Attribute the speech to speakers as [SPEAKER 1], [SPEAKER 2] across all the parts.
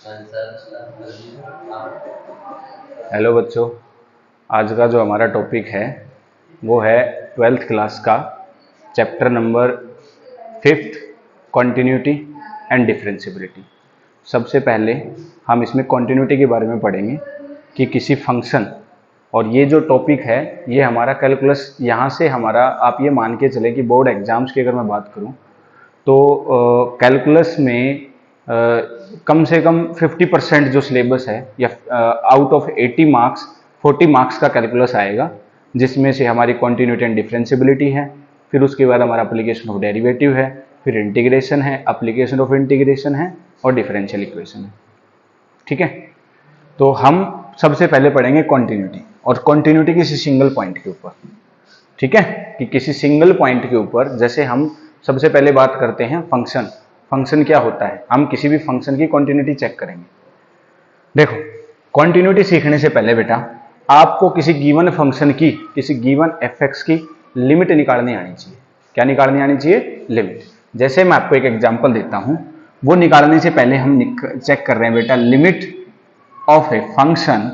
[SPEAKER 1] Hello बच्चों, आज का जो हमारा टॉपिक है वो है 12th क्लास का chapter number 5th continuity and differentiability. सबसे पहले हम इसमें कॉन्टिन्यूटी के बारे में पढ़ेंगे कि किसी फंक्शन, और ये जो टॉपिक है ये हमारा कैलकुलस, यहाँ से हमारा आप ये मान के चले कि बोर्ड एग्जाम्स की अगर मैं बात करूँ तो कैलकुलस में कम से कम 50% जो सिलेबस है या आउट ऑफ 80 मार्क्स 40 मार्क्स का कैलकुलस आएगा, जिसमें से हमारी कॉन्टिन्यूटी एंड डिफरेंशिएबिलिटी है, फिर उसके बाद हमारा एप्लीकेशन ऑफ डेरिवेटिव है, फिर इंटीग्रेशन है, एप्लीकेशन ऑफ इंटीग्रेशन है और डिफरेंशियल इक्वेशन है। ठीक है, तो हम सबसे पहले पढ़ेंगे कॉन्टिन्यूटी, और कॉन्टिन्यूटी किसी सिंगल पॉइंट के ऊपर। ठीक है, कि किसी सिंगल पॉइंट के ऊपर, जैसे हम सबसे पहले बात करते हैं फंक्शन। फंक्शन क्या होता है, हम किसी भी फंक्शन की कॉन्टिन्यूटी चेक करेंगे। देखो, कॉन्टिन्यूटी सीखने से पहले बेटा आपको किसी गिवन फंक्शन की, किसी गिवन fx की लिमिट निकालनी आनी चाहिए। क्या निकालनी आनी चाहिए? लिमिट। जैसे मैं आपको एक एग्जांपल देता हूं, वो निकालने से पहले हम चेक कर रहे हैं बेटा limit of a function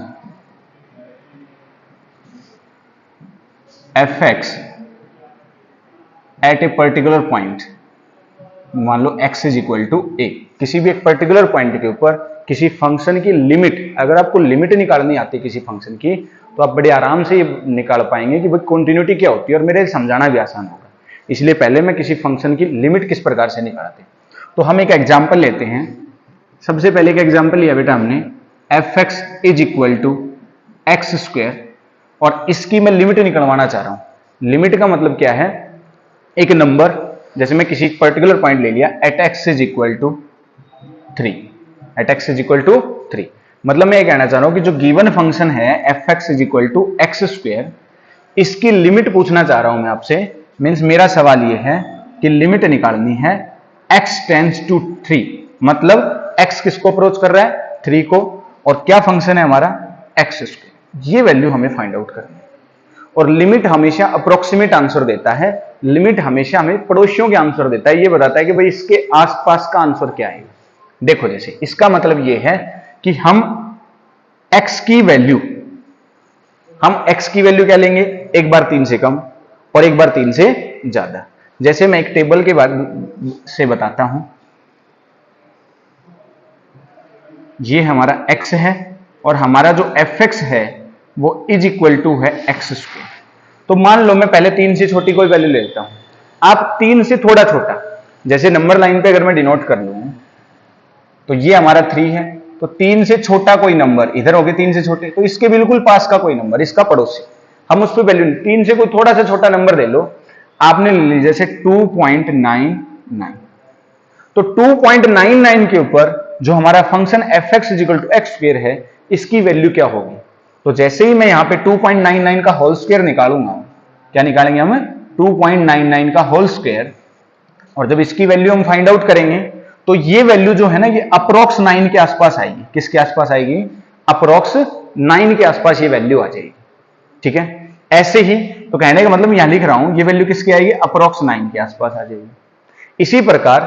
[SPEAKER 1] fx at a particular point. मान लो x is equal to a। किसी भी एक पर्टिकुलर पॉइंट के ऊपर किसी फंक्शन की लिमिट, अगर आपको लिमिट निकालनी आती है किसी फंक्शन की, तो आप बड़े आराम से ये निकाल पाएंगे कि भाई कॉन्टिन्यूटी क्या होती है, और मेरे समझाना भी आसान होगा। इसलिए पहले मैं किसी फंक्शन की लिमिट किस प्रकार से निकालते हैं, तो हम एक एग्जाम्पल लेते हैं। सबसे पहले एक एग्जाम्पल लिया बेटा हमने, fx is equal to x square, और इसकी मैं लिमिट निकलवाना चाह रहा हूं। लिमिट का मतलब क्या है? एक नंबर, जैसे मैं किसी पर्टिकुलर पॉइंट ले लिया, at x is equal to 3, at x is equal to 3। मतलब मैं ये कहना चाह रहा हूं कि जो गिवन फंक्शन है f x is equal to x square, इसकी लिमिट पूछना चाह रहा हूं मैं आपसे। मीन्स मेरा सवाल ये है कि लिमिट निकालनी है x टेंड्स टू 3, मतलब x किसको अप्रोच कर रहा है? 3 को, और क्या फंक्शन है हमारा? X square. ये वैल्यू हमें फाइंड आउट करनी है। और लिमिट हमेशा अप्रोक्सीमेट आंसर देता है, लिमिट हमेशा हमें पड़ोसियों के आंसर देता है। ये बताता है कि भाई इसके आसपास का आंसर क्या है। देखो, जैसे इसका मतलब ये है कि हम x की वैल्यू, क्या लेंगे? एक बार 3 से कम और एक बार 3 से ज्यादा। जैसे मैं एक टेबल के बाद से बताता हूं, ये हमारा x है और हमारा जो fx है वो इज इक्वल टू है एक्स स्क्वायर। तो मान लो मैं पहले 3 से छोटी कोई वैल्यू ले लेता हूं, आप 3 से थोड़ा छोटा, जैसे नंबर लाइन पे अगर मैं डिनोट कर लूं तो ये हमारा 3 है, तो 3 से छोटा कोई नंबर, इधर हो गए 3 से छोटे, तो इसके बिल्कुल पास का कोई नंबर, इसका पड़ोसी, हम उस पर वैल्यू 3 से कोई थोड़ा सा छोटा नंबर ले लो। आपने ले ली जैसे 2.99, तो 2.99 के ऊपर जो हमारा function f x is equal to x square है, इसकी वैल्यू क्या होगी? तो जैसे ही मैं यहां पे 2.99 का होल स्क्वायर निकालूंगा, क्या निकालेंगे हम? 2.99 का होल स्क्वायर, और जब इसकी वैल्यू हम फाइंड आउट करेंगे तो ये वैल्यू जो है ना, ये अप्रोक्स 9 के आसपास आएगी। किसके आसपास आएगी? अप्रोक्स 9 के आसपास ये वैल्यू आ जाएगी। ठीक है, ऐसे ही तो कहने का मतलब यहां लिख रहा हूं, ये वैल्यू किसकी आएगी? अप्रोक्स 9 के आसपास आ जाएगी। इसी प्रकार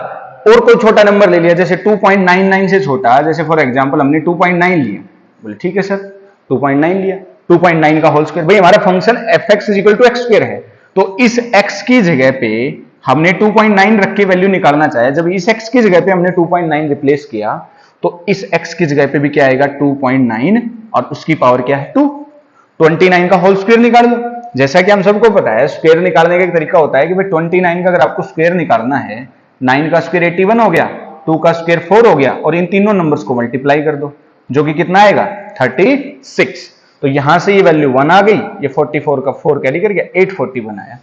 [SPEAKER 1] और कोई छोटा नंबर ले लिया, जैसे 2.99 से छोटा, जैसे फॉर एग्जांपल हमने 2.9 लिया, बोले ठीक है सर 2.9 लिया, 2.9 का होल स्क्वायर। भाई हमारा function f x is equal to x square है, तो इस x की जगह पे हमने 2.9 रख के वैल्यू निकालना चाहे। जब इस x की जगह पे हमने 2.9 रिप्लेस किया, तो इस x की जगह पे भी क्या आएगा? 2.9, और उसकी पावर क्या है? 2। 29 का होल स्क्वायर निकाल लो। जैसा कि हम सबको पता है, स्क्वायर निकालने का एक तरीका होता है कि भाई 29 का अगर आपको स्क्वायर निकालना है, 9 का स्क्वायर 81 हो गया, 2 का स्क्वायर 4 हो गया, और इन तीनों नंबर्स को मल्टीप्लाई कर दो, जो कि कितना आएगा? 36। तो यहां से ये वैल्यू 1 आ गई, ये 44 का 4 कैरी कर गया, 841 आया।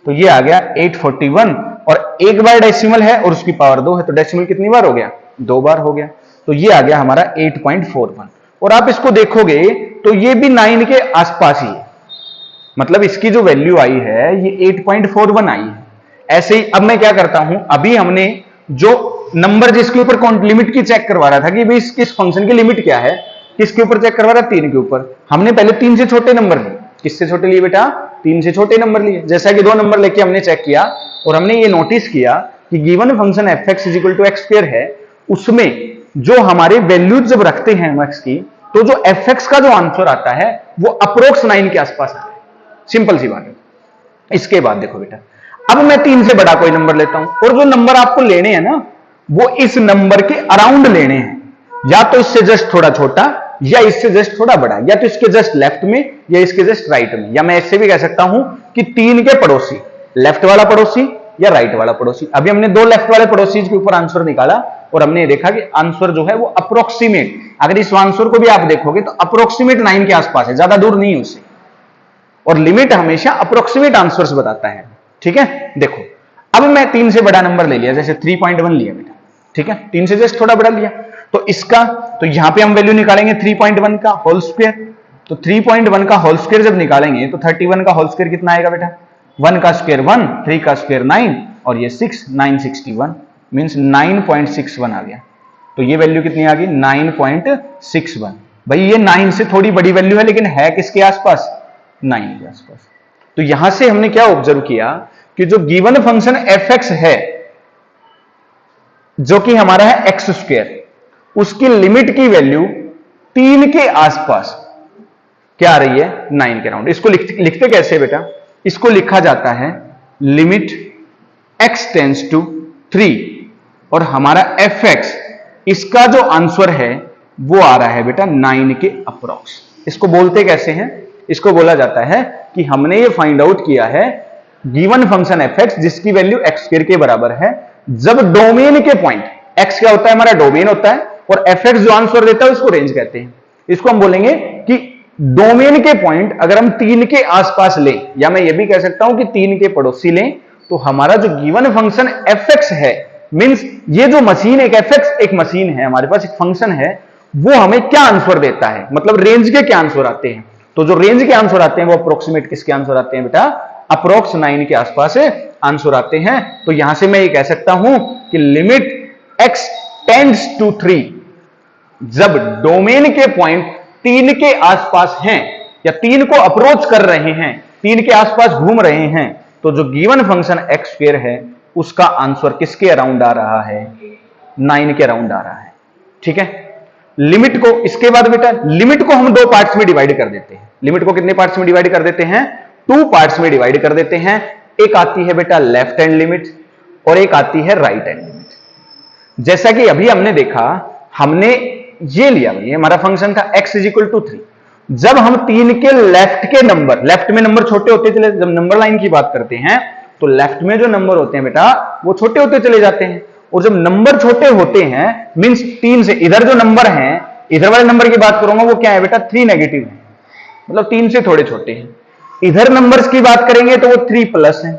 [SPEAKER 1] तो ये आ गया 841, और एक बार डेसिमल है और उसकी पावर 2 है, तो डेसिमल कितनी बार हो गया? 2 बार हो गया। तो ये आ गया हमारा 8.41। और आप इसको देखोगे तो ये भी 9 के आसपास ही है, मतलब इसकी जो वैल्यू आई है ये 8.41 आई है। ऐसे ही अब मैं क्या करता हूं, अभी हमने जो नंबर जिसके ऊपर लिमिट की चेक करवा रहा था कि भाई इस फंक्शन की लिमिट क्या है, किसके ऊपर चेक करवा रहा? 3 के ऊपर। हमने पहले 3 से छोटे नंबर लिए। किससे छोटे लिए बेटा? 3 से छोटे नंबर लिए। जैसा कि 2 नंबर लेके हमने चेक किया, और हमने ये नोटिस किया कि given function f x is equal to x square है, उसमें जो हमारे वैल्यूज जब रखते हैं हम एक्स की, तो जो एफ एक्स का जो आंसर आता है वो अप्रोक्स 9 के आसपास आता है। सिंपल सी बात है। इसके बाद देखो बेटा, अब मैं 3 से बड़ा कोई नंबर लेता हूं, और जो नंबर आपको लेने हैं ना वो इस नंबर के अराउंड लेने हैं, या तो इससे जस्ट थोड़ा छोटा, या इससे जस्ट थोड़ा बड़ा, या तो इसके जस्ट लेफ्ट में, या इसके जस्ट राइट में, या मैं इससे भी कह सकता हूं कि 3 के पड़ोसी, लेफ्ट वाला पड़ोसी या राइट वाला पड़ोसी। अभी हमने 2 लेफ्ट वाले पड़ोसी के ऊपर आंसर निकाला, और हमने ये देखा कि आंसर जो है वो अप्रोक्सीमेट, अगर इस आंसर को भी आप देखोगे तो अप्रोक्सीमेट 9 के आसपास है, ज्यादा दूर नहीं है उससे, और लिमिट हमेशा अप्रोक्सीमेट आंसर्स बताता है। ठीक है, देखो अब मैं 3 से बड़ा नंबर ले लिया, जैसे 3.1 लिया बेटा, ठीक है, 3 से जस्ट थोड़ा बड़ा लिया, तो इसका, तो यहां पे हम वैल्यू निकालेंगे 3.1 का होल स्क्वायर, तो 3.1 का होल स्क्वायर जब निकालेंगे तो 31 का होल स्क्वायर कितना आएगा बेटा, 1 का स्क्वायर 1, 3 का स्क्वायर 9, और ये 6, 961 मींस 9.61 आ गया। तो ये वैल्यू कितनी आ गई, 9.61। भाई ये 9 से थोड़ी बड़ी वैल्यू है, लेकिन है किसके आसपास, 9 के आसपास। तो यहां से हमने क्या ऑब्जर्व किया कि जो गिवन फंक्शन एफ एक्स है, जो कि हमारा है एक्स स्क्वायर, उसकी लिमिट की वैल्यू 3 के आसपास क्या आ रही है, 9 के अराउंड। इसको लिखते कैसे बेटा, इसको लिखा जाता है लिमिट x टेंड्स टू 3, और हमारा एफ एक्स, इसका जो आंसर है वो आ रहा है बेटा 9 के अप्रोक्स। इसको बोलते कैसे हैं, इसको बोला जाता है कि हमने ये फाइंड आउट किया है गिवन फंक्शन एफ एक्स जिसकी वैल्यू एक्स स्क्वायर के बराबर है, जब डोमेन के पॉइंट, एक्स क्या होता है हमारा डोमेन होता है, और एफ एक्स जो आंसर देता है उसको रेंज कहते हैं। इसको हम बोलेंगे कि डोमेन के पॉइंट अगर हम 3 के आसपास लें, या मैं ये भी कह सकता हूं कि 3 के पड़ोसी लें, तो हमारा जो गिवन फंक्शन एफ एक्स है, मींस ये जो मशीन, एक एफ एक्स एक मशीन है हमारे पास, एक फंक्शन है, वो हमें क्या आंसर देता है, मतलब रेंज के क्या आंसर आते हैं। तो जो रेंज के आंसर आते हैं वो अप्रोक्सीमेट किसके आंसर आते हैं बेटा, अप्रोक्स 9 के आसपास आंसर आते हैं। तो यहां से मैं ये कह सकता हूं कि लिमिट x टेंड्स टू 3, जब डोमेन के पॉइंट 3 के आसपास हैं, या 3 को अप्रोच कर रहे हैं, 3 के आसपास घूम रहे हैं, तो जो गिवन फंक्शन एक्स स्क्वायर है उसका आंसर किसके अराउंड आ रहा है, 9 के अराउंड आ रहा है। ठीक है, लिमिट को, इसके बाद बेटा लिमिट को हम 2 पार्ट्स में डिवाइड कर देते हैं। लिमिट को कितने पार्ट्स में डिवाइड कर देते हैं, 2 पार्ट्स में डिवाइड कर देते हैं। एक आती है बेटा लेफ्ट हैंड लिमिट, और एक आती है राइट हैंड लिमिट। जैसा कि अभी हमने देखा, हमने ये लिया, ये हमारा फंक्शन था x इज इक्वल टू 3, जब हम 3 के लेफ्ट के नंबर, लेफ्ट में नंबर छोटे होते चले, जब नंबर लाइन की बात करते हैं तो लेफ्ट में जो नंबर होते हैं बेटा वो छोटे होते चले जाते हैं, और जब नंबर छोटे होते हैं मींस 3 से, इधर जो नंबर है, इधर वाले नंबर की बात करूंगा वो क्या है बेटा, 3 नेगेटिव है, मतलब 3 से थोड़े छोटे हैं। इधर नंबर्स की बात करेंगे तो वो 3 प्लस है।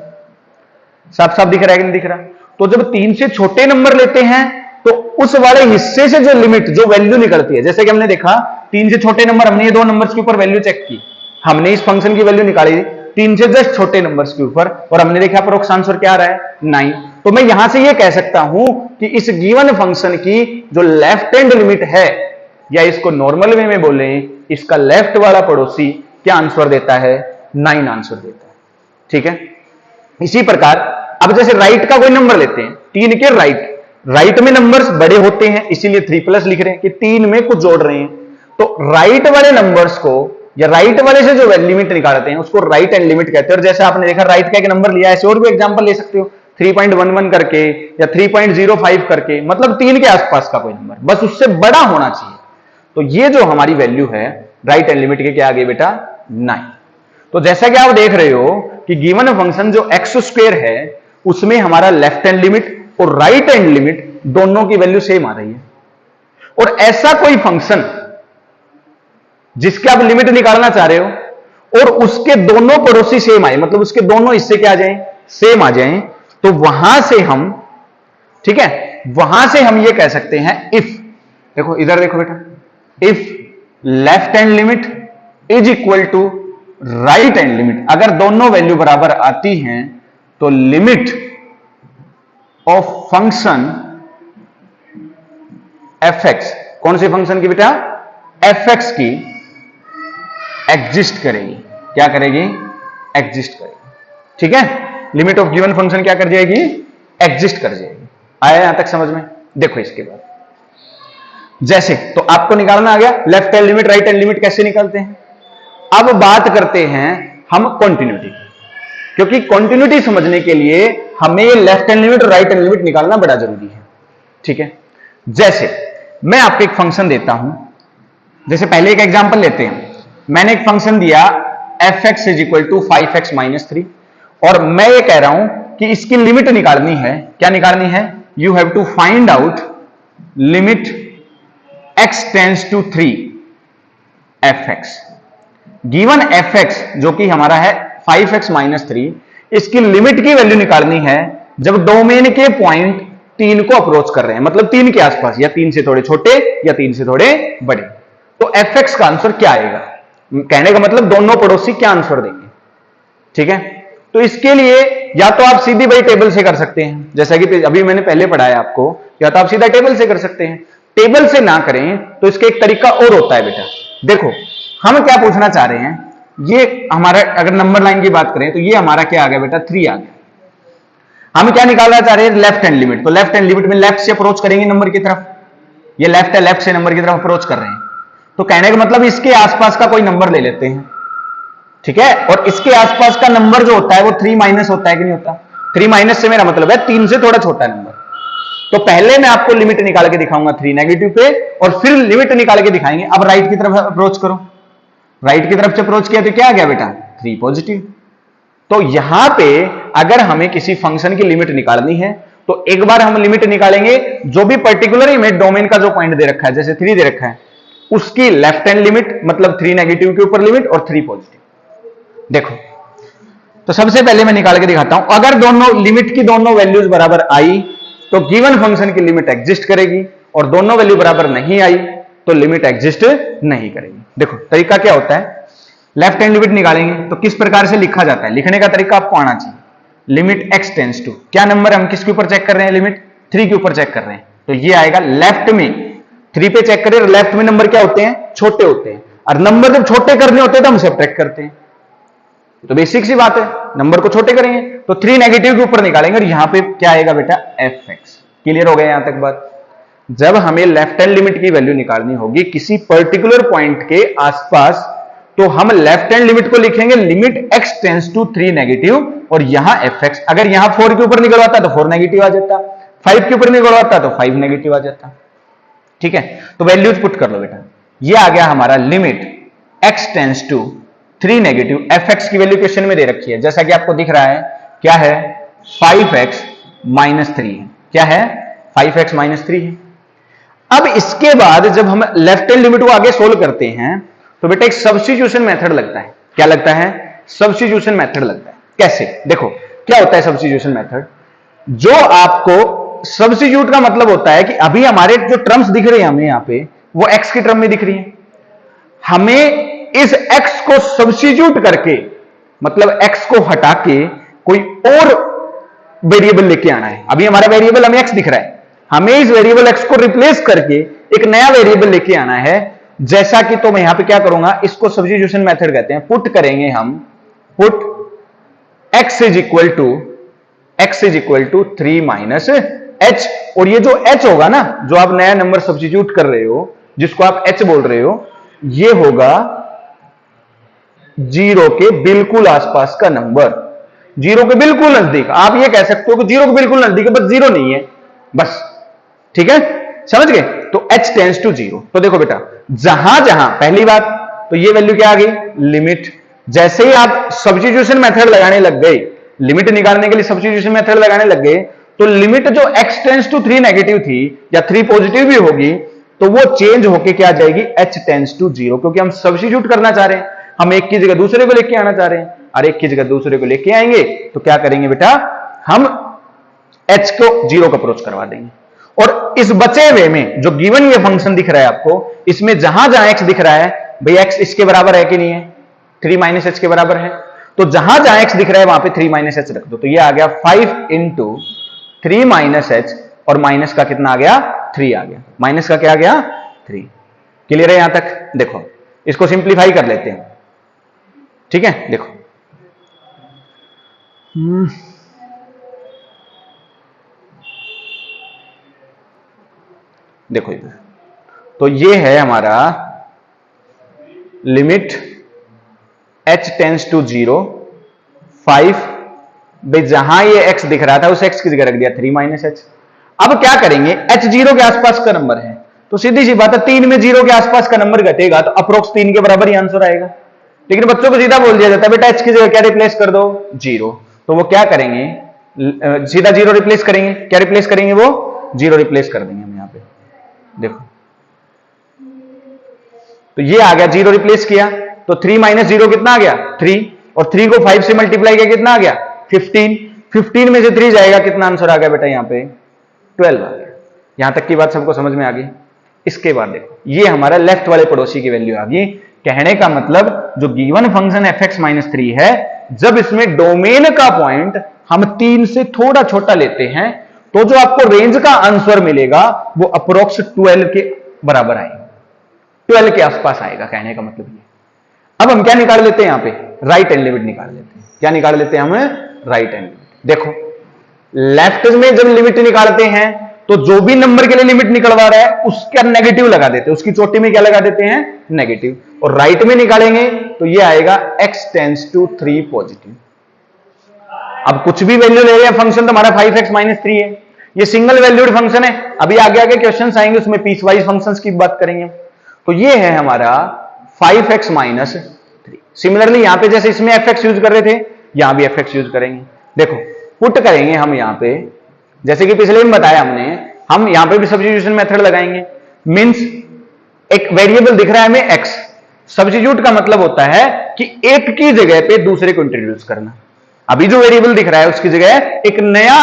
[SPEAKER 1] साफ साफ दिख रहा है कि नहीं दिख रहा। तो जब 3 से छोटे नंबर लेते हैं तो उस वाले हिस्से से जो लिमिट, जो वैल्यू निकलती है, जैसे कि हमने देखा 3 से छोटे नंबर, हमने ये 2 नंबर्स के ऊपर वैल्यू चेक की, हमने इस फंक्शन की वैल्यू निकाली 3 से जस्ट छोटे नंबर्स के ऊपर, और हमने देखा अप्रोक्स आंसर क्या आ रहा है, 9। तो मैं यहां से ये कह सकता हूं कि इस गिवन फंक्शन की जो लेफ्ट हैंड लिमिट है, या इसको नॉर्मल वे में बोले, इसका लेफ्ट वाला पड़ोसी क्या आंसर देता है, 9 आंसर देता है। ठीक है, इसी प्रकार अब जैसे राइट का कोई नंबर लेते हैं, 3 के राइट, राइट में नंबर्स बड़े होते हैं इसीलिए 3 प्लस लिख रहे हैं कि 3 में कुछ जोड़ रहे हैं। तो राइट वाले नंबर्स को, या राइट वाले से जो लिमिट निकालते हैं उसको राइट हैंड लिमिट कहते हैं। और जैसे आपने देखा राइट का एक नंबर लिया, ऐसे और भी एग्जांपल ले सकते हो, 3.11 करके या 3.05 करके, मतलब 3 के आसपास का कोई नंबर, बस उससे बड़ा होना चाहिए। तो ये जो हमारी वैल्यू है राइट हैंड लिमिट के क्या आ गई बेटा, 9। तो जैसा कि आप देख रहे हो कि गिवन फंक्शन जो एक्स स्क्वायर है उसमें हमारा लेफ्ट हैंड लिमिट और राइट हैंड लिमिट दोनों की वैल्यू सेम आ रही है। और ऐसा कोई फंक्शन जिसके आप लिमिट निकालना चाह रहे हो और उसके दोनों पड़ोसी सेम आए, मतलब उसके दोनों हिस्से क्या आ जाएं, सेम आ जाएं, तो वहां से हम, ठीक है, वहां से हम ये कह सकते हैं इफ, देखो इधर देखो बेटा, if left hand limit is equal to right hand limit, अगर दोनों वैल्यू बराबर आती हैं तो limit of function f x, कौन से फंक्शन की बेटा, एफ एक्स की एग्जिस्ट करेगी। क्या करेगी, एग्जिस्ट करेगी। ठीक है, लिमिट ऑफ गिवन फंक्शन क्या कर जाएगी, एग्जिस्ट कर जाएगी। आया यहां तक समझ में। देखो इसके बाद जैसे, तो आपको निकालना आ गया left hand limit, right hand limit कैसे निकालते हैं। अब बात करते हैं हम कॉन्टिन्यूटी, क्योंकि कॉन्टिन्यूटी समझने के लिए हमें लेफ्ट हैंड लिमिट और राइट हैंड लिमिट निकालना बड़ा जरूरी है। ठीक है, जैसे मैं आपको एक फंक्शन देता हूं, जैसे पहले एक एग्जांपल लेते हैं। मैंने एक फंक्शन दिया f x is equal to 5x minus 3, और मैं ये कह रहा हूं कि इसकी लिमिट निकालनी है। क्या निकालनी है? You have to find out limit x tends to 3 f x. Given f x जो कि हमारा है 5x माइनस 3, इसकी लिमिट की वैल्यू निकालनी है जब डोमेन के पॉइंट 3 को अप्रोच कर रहे हैं, मतलब 3 के आसपास, या 3 से थोड़े छोटे या 3 से थोड़े बड़े। तो एफ एक्स का आंसर क्या आएगा? कहने का मतलब दोनों पड़ोसी क्या आंसर देंगे। ठीक है, तो इसके लिए या तो आप सीधी भाई टेबल से कर सकते हैं, जैसा कि अभी मैंने पहले पढ़ाया आपको, या तो आप सीधा टेबल से कर सकते हैं। टेबल से ना करें तो इसका एक तरीका और होता है बेटा। देखो, हम क्या पूछना चाह रहे हैं, ये हमारा अगर नंबर लाइन की बात करें तो ये हमारा क्या आ गया बेटा? 3 आ गया। हम क्या निकालना चाह रहे हैं? Left hand limit. तो लेफ्ट हैंड लिमिट में लेफ्ट से अप्रोच करेंगे नंबर की तरफ, ये लेफ्ट है, लेफ्ट से नंबर की तरफ अप्रोच कर रहे हैं, तो कहने का मतलब इसके आसपास का कोई नंबर ले लेते हैं। ठीक है, और इसके आसपास का नंबर जो होता है वो 3 माइनस होता है कि नहीं होता? 3 माइनस से मेरा मतलब है 3 से थोड़ा छोटा नंबर। तो पहले मैं आपको लिमिट निकाल के दिखाऊंगा 3 नेगेटिव पे, और फिर लिमिट निकाल के दिखाएंगे। अब राइट की तरफ अप्रोच करो, राइट की तरफ से अप्रोच किया तो क्या आ गया बेटा? 3 पॉजिटिव। तो यहां पे अगर हमें किसी फंक्शन की लिमिट निकालनी है तो एक बार हम लिमिट निकालेंगे, जो भी पर्टिकुलर इमेज डोमेन का जो पॉइंट दे रखा है, जैसे 3 दे रखा है, उसकी लेफ्ट हैंड लिमिट, मतलब 3 नेगेटिव के ऊपर लिमिट और 3 पॉजिटिव। देखो, तो सबसे पहले मैं निकाल के दिखाता हूं। अगर दोनों लिमिट की दोनों वैल्यूज बराबर आई तो गिवन फंक्शन की लिमिट एग्जिस्ट करेगी, और दोनों वैल्यू बराबर नहीं आई तो लिमिट एग्जिस्ट नहीं करेगी। देखो तरीका क्या होता है, लेफ्ट हैंड लिमिट निकालेंगे तो किस प्रकार से लिखा जाता है, लिखने का तरीका आपको आना चाहिए। लिमिट x टेंड्स टू, क्या नंबर हम किसके ऊपर चेक कर रहे हैं? लिमिट 3 के ऊपर चेक कर रहे हैं, तो ये आएगा लेफ्ट में 3 पे चेक करें, लेफ्ट में नंबर क्या होते हैं? छोटे होते हैं, और नंबर जब छोटे करने होते हैं तो हम सब्ट्रैक्ट करते हैं। तो बेसिक सी बात है, नंबर को छोटे करेंगे तो 3 नेगेटिव के ऊपर निकालेंगे, और यहां पे क्या आएगा बेटा? F x. क्लियर हो गया यहां तक बात? जब हमें लेफ्ट हैंड लिमिट की वैल्यू निकालनी होगी किसी पर्टिकुलर पॉइंट के आसपास, तो हम लेफ्ट हैंड लिमिट को लिखेंगे limit x tends to 3 negative, और यहां एफ एक्स। अगर यहां 4 के ऊपर निकलवाता तो 4 नेगेटिव आ जाता, 5 के ऊपर निकलवाता तो 5 नेगेटिव आ जाता। ठीक है, तो वैल्यूज पुट कर लो बेटा। ये आ गया हमारा limit x tends to 3 negative. F x की वैल्यू क्वेश्चन में दे रखी है, जैसा कि आपको दिख रहा है, क्या है? 5x माइनस 3 है। क्या है? 5x माइनस 3 है। अब इसके बाद जब हम लेफ्ट हैंड लिमिट को आगे सोल्व करते हैं तो बेटा एक सब्स्टिट्यूशन मेथड लगता है। क्या लगता है? सब्स्टिट्यूशन मेथड लगता है। कैसे? देखो क्या होता है सब्स्टिट्यूशन मेथड। जो आपको सब्स्टिट्यूट का मतलब होता है कि अभी हमारे जो टर्म्स दिख रहे हैं हमें यहां पे, वो x की टर्म में दिख रही है, हमें इस x को सब्स्टिट्यूट करके, मतलब x को हटा के कोई और वेरिएबल लेके आना है। अभी हमारा वेरिएबल हमें x दिख रहा है, हमें इस वेरिएबल x को रिप्लेस करके एक नया वेरिएबल लेके आना है। जैसा कि तो मैं यहां पे क्या करूंगा, इसको सब्स्टिट्यूशन मेथड कहते हैं। पुट करेंगे हम, put x is equal to 3 minus h, और ये जो h होगा ना, जो आप नया नंबर सब्स्टिट्यूट कर रहे हो, जिसको आप h बोल रहे हो, ये होगा 0 के बिल्कुल आसपास का नंबर, 0 के बिल्कुल नजदीक। आप ये कह सकते हो कि 0 के बिल्कुल नजदीक है, बस 0 नहीं है, बस। ठीक है, समझ गए? तो h टेंड्स टू 0। तो देखो बेटा, जहां जहां पहली बात तो ये वैल्यू क्या आ गई? लिमिट। जैसे ही आप सब्स्टिट्यूशन मेथड लगाने लग गए, लिमिट निकालने के लिए सब्स्टिट्यूशन मेथड लगाने लग गए, तो लिमिट जो x टेंड्स टू 3 नेगेटिव थी या 3 पॉजिटिव भी होगी, तो वो चेंज होके क्या आ जाएगी? h टेंड्स टू 0, क्योंकि हम सब्स्टिट्यूट करना चाह रहे हैं, हम एक की जगह दूसरे को लेके आना चाह रहे हैं, और एक की जगह दूसरे को लेके आएंगे तो क्या करेंगे बेटा? हम h को 0 का अप्रोच करवा देंगे। और इस बचे हुए में जो गिवन ये फंक्शन दिख रहा है आपको, इसमें जहां जहां x दिख रहा है, भाई x इसके बराबर है कि नहीं है? 3 माइनस h के बराबर है, तो जहां जहां x दिख रहा है वहां पे 3 माइनस h रख दो। तो ये आ गया 5 इंटू 3 माइनस h, और माइनस का कितना आ गया? 3 आ गया। माइनस का क्या आ गया? 3। क्लियर है यहां तक? देखो इसको सिंप्लीफाई कर लेते हैं। ठीक है, देखो देखो इधर तो ये है हमारा लिमिट h टेंस टू 0 5, भाई जहां ये x दिख रहा था उस x की जगह रख दिया 3 माइनस h। अब क्या करेंगे, h 0 के आसपास का नंबर है तो सीधी सी बात है 3 में 0 के आसपास का नंबर घटेगा तो अप्रोक्स 3 के बराबर ही आंसर आएगा। लेकिन बच्चों को सीधा बोल दिया जाता है बेटा h की जगह क्या रिप्लेस कर दो 0, तो वो क्या करेंगे, सीधा 0 रिप्लेस करेंगे। क्या रिप्लेस करेंगे, वो 0 रिप्लेस कर देंगे हम यहां पे, देखो तो ये आ गया 0 रिप्लेस किया तो 3 माइनस 0 कितना आ गया 3, और 3 को 5 से मल्टीप्लाई किया कितना आ गया 15, 15 में से 3 जाएगा कितना आंसर आ गया बेटा यहाँ पे 12 आ गया। यहां तक की बात सबको समझ में आ गई। इसके बाद देखो ये हमारा लेफ्ट वाले पड़ोसी की वैल्यू आ गई। कहने का मतलब जो गिवन फंक्शन fx माइनस 3 है, जब इसमें डोमेन का पॉइंट हम 3 से थोड़ा छोटा लेते हैं तो जो आपको रेंज का आंसर मिलेगा वो अप्रोक्स 12 के बराबर आएगा, 12 के आसपास आएगा। कहने का मतलब ये। अब हम क्या निकाल लेते हैं, यहां पे राइट हैंड लिमिट निकाल लेते हैं। क्या निकाल लेते हैं हम, राइट हैंड लिमिट। देखो लेफ्ट में जब लिमिट निकालते हैं तो जो भी नंबर के लिए लिमिट निकलवा रहा है उसका नेगेटिव लगा देते हैं, उसकी चोटी में क्या लगा देते हैं, नेगेटिव। और राइट में निकालेंगे तो ये आएगा x टेंस टू 3 पॉजिटिव। अब कुछ भी वैल्यू ले रहे हैं फंक्शन, तो हमारा 5x माइनस 3 है, ये सिंगल वैल्यूड फंक्शन है। अभी आगे आगे क्वेश्चंस आएंगे उसमें पीस वाइज फंक्शंस की बात करेंगे। तो ये है हमारा 5x माइनस 3। सिमिलरली यहां पे जैसे इसमें fx यूज कर रहे थे यहां भी fx यूज करेंगे। देखो पुट करेंगे हम यहां पे, जैसे कि पिछले में बताया हमने, हम यहां पे भी सब्स्टिट्यूशन मेथड लगाएंगे। मींस एक वेरिएबल दिख रहा है हमें x, सब्स्टिट्यूट का मतलब होता है कि एक की जगह पे दूसरे को इंट्रोड्यूस करना। अभी जो वेरिएबल दिख रहा है उसकी जगह एक नया